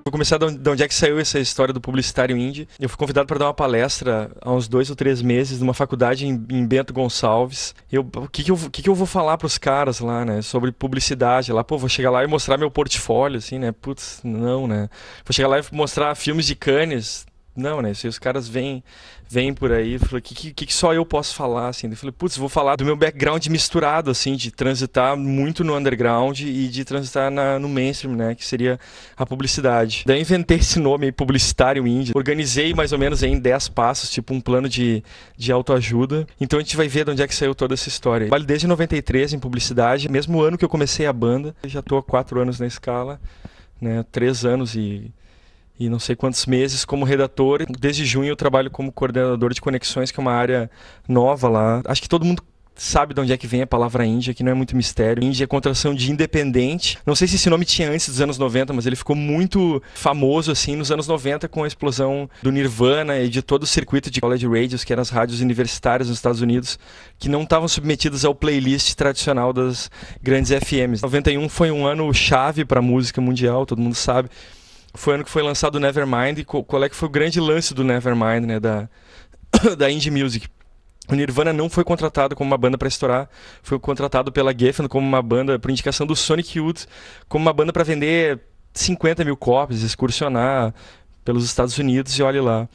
Vou começar de onde é que saiu essa história do publicitário indie. Eu fui convidado para dar uma palestra há uns 2 ou 3 meses numa faculdade em Bento Gonçalves. O que eu vou falar para os caras lá, né? Sobre publicidade. Lá, pô, vou chegar lá e mostrar meu portfólio, assim, né? Putz, não, né? Vou chegar lá e mostrar filmes de Cannes. Não, né? Se os caras vêm por aí, eu falei, o que só eu posso falar, assim? Eu falei, putz, vou falar do meu background misturado, assim, de transitar muito no underground e de transitar no mainstream, né? Que seria a publicidade. Daí eu inventei esse nome aí, publicitário indie. Organizei mais ou menos aí em 10 passos, tipo um plano de autoajuda. Então a gente vai ver de onde é que saiu toda essa história. Eu trabalho desde 93 em publicidade, mesmo ano que eu comecei a banda. Eu já tô há 4 anos na escala, né? 3 anos e não sei quantos meses como redator. Desde junho eu trabalho como coordenador de conexões, que é uma área nova lá. Acho que todo mundo sabe de onde é que vem a palavra indie, aqui não é muito mistério. Indie é contração de independente. Não sei se esse nome tinha antes dos anos 90, mas ele ficou muito famoso assim nos anos 90 com a explosão do Nirvana e de todo o circuito de college radios, que eram as rádios universitárias nos Estados Unidos, que não estavam submetidas ao playlist tradicional das grandes FMs. 91 foi um ano chave para a música mundial, todo mundo sabe. Foi o ano que foi lançado o Nevermind. E qual é que foi o grande lance do Nevermind, né, da indie music? O Nirvana não foi contratado como uma banda para estourar, foi contratado pela Geffen como uma banda, por indicação do Sonic Youth, como uma banda para vender 50 mil cópias, excursionar pelos Estados Unidos e olhe lá.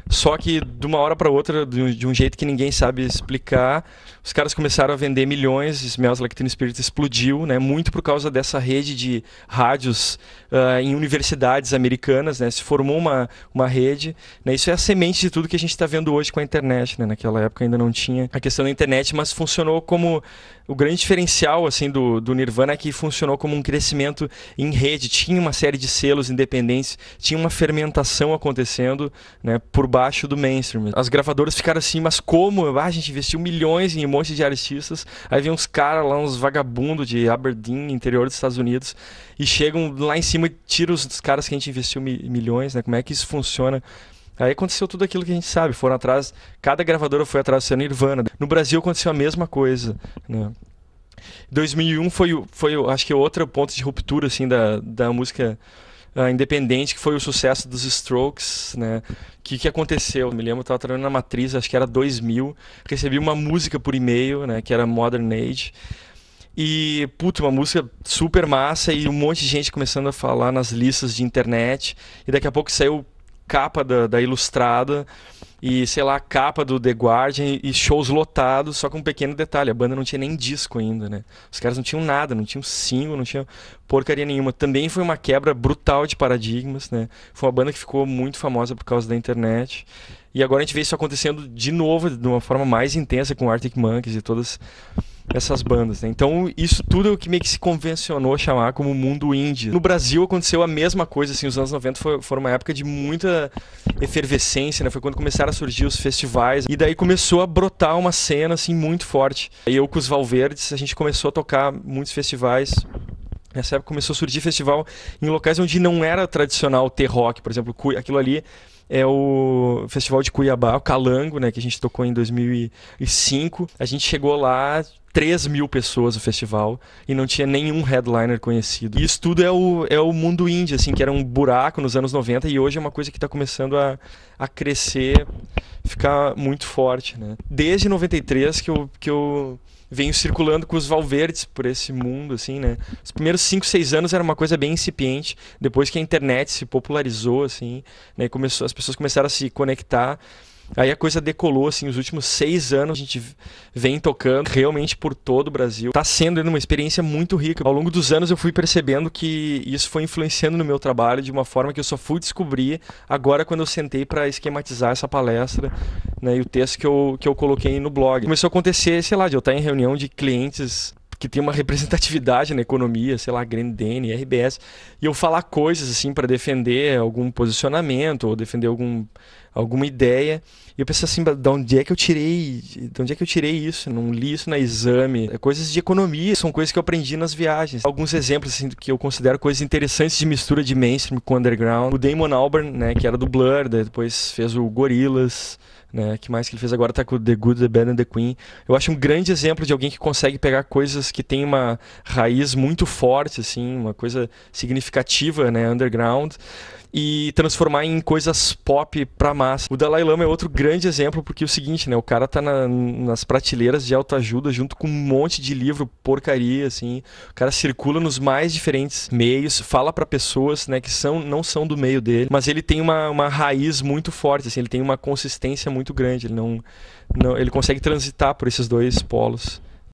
Só que de uma hora para outra, de um jeito que ninguém sabe explicar, os caras começaram a vender milhões, Smells Like Teen Spirit explodiu, né? Muito por causa dessa rede de rádios em universidades americanas, né? Se formou uma rede, né? Isso é a semente de tudo que a gente está vendo hoje com a internet, né? Naquela época ainda não tinha a questão da internet, mas funcionou como o grande diferencial assim do Nirvana, é que funcionou como um crescimento em rede. Tinha uma série de selos independentes, tinha uma fermentação acontecendo, né, por baixo do mainstream. As gravadoras ficaram assim, mas como? A gente investiu milhões em um monte de artistas, aí vem uns caras lá, uns vagabundos de Aberdeen, interior dos Estados Unidos, e chegam lá em cima e tiram os caras que a gente investiu milhões, né? Como é que isso funciona? Aí aconteceu tudo aquilo que a gente sabe, foram atrás, cada gravadora foi atrás do seu Nirvana. No Brasil aconteceu a mesma coisa, né? 2001 foi acho que outro ponto de ruptura assim da música independente, que foi o sucesso dos Strokes, né? Que aconteceu? Eu me lembro, eu estava trabalhando na Matriz, acho que era 2000, recebi uma música por e-mail, né? Que era Modern Age. E, puta, uma música super massa e um monte de gente começando a falar nas listas de internet. E daqui a pouco saiu capa da Ilustrada e, sei lá, capa do The Guardian e shows lotados, só com um pequeno detalhe, a banda não tinha nem disco ainda, né? Os caras não tinham nada, não tinham single, não tinham porcaria nenhuma. Também foi uma quebra brutal de paradigmas, né? Foi uma banda que ficou muito famosa por causa da internet. E agora a gente vê isso acontecendo de novo, de uma forma mais intensa com Arctic Monkeys e todas essas bandas, né? Então isso tudo é o que meio que se convencionou chamar como mundo indie. No Brasil aconteceu a mesma coisa, assim, os anos 90 foram uma época de muita efervescência, né? Foi quando começaram a surgir os festivais e daí começou a brotar uma cena assim muito forte. E eu com os Valverdes, a gente começou a tocar muitos festivais. Nessa época começou a surgir festival em locais onde não era tradicional ter rock, por exemplo, aquilo ali é o Festival de Cuiabá, o Calango, né, que a gente tocou em 2005. A gente chegou lá, 3.000 pessoas no festival e não tinha nenhum headliner conhecido. E isso tudo é o mundo indie, assim, que era um buraco nos anos 90 e hoje é uma coisa que está começando a crescer, ficar muito forte, né? Desde 93 que eu venho circulando com os Valverdes por esse mundo, assim, né? Os primeiros 5, 6 anos era uma coisa bem incipiente. Depois que a internet se popularizou, assim, né? As pessoas começaram a se conectar. Aí a coisa decolou, assim, os últimos 6 anos a gente vem tocando realmente por todo o Brasil. Tá sendo uma experiência muito rica. Ao longo dos anos eu fui percebendo que isso foi influenciando no meu trabalho de uma forma que eu só fui descobrir agora quando eu sentei para esquematizar essa palestra, né, e o texto que eu coloquei no blog. Começou a acontecer, sei lá, de eu estar em reunião de clientes que tem uma representatividade na economia, sei lá, Grendene, RBS, e eu falar coisas assim para defender algum posicionamento ou defender alguma ideia. E eu pensei assim, de onde é que eu tirei isso? Não li isso na Exame. Coisas de economia, são coisas que eu aprendi nas viagens. Alguns exemplos assim, que eu considero coisas interessantes de mistura de mainstream com underground. O Damon Albarn, né, que era do Blur, depois fez o Gorillaz, né, que mais que ele fez agora, tá com The Good, The Bad and The Queen. Eu acho um grande exemplo de alguém que consegue pegar coisas que tem uma raiz muito forte, assim, uma coisa significativa, né, underground, e transformar em coisas pop pra massa. O Dalai Lama é outro grande exemplo, porque é o seguinte, né, o cara tá nas prateleiras de autoajuda junto com um monte de livro porcaria, assim, o cara circula nos mais diferentes meios, fala pra pessoas, né, que não são do meio dele, mas ele tem uma raiz muito forte, assim, ele tem uma consistência muito grande, ele consegue transitar por esses dois polos.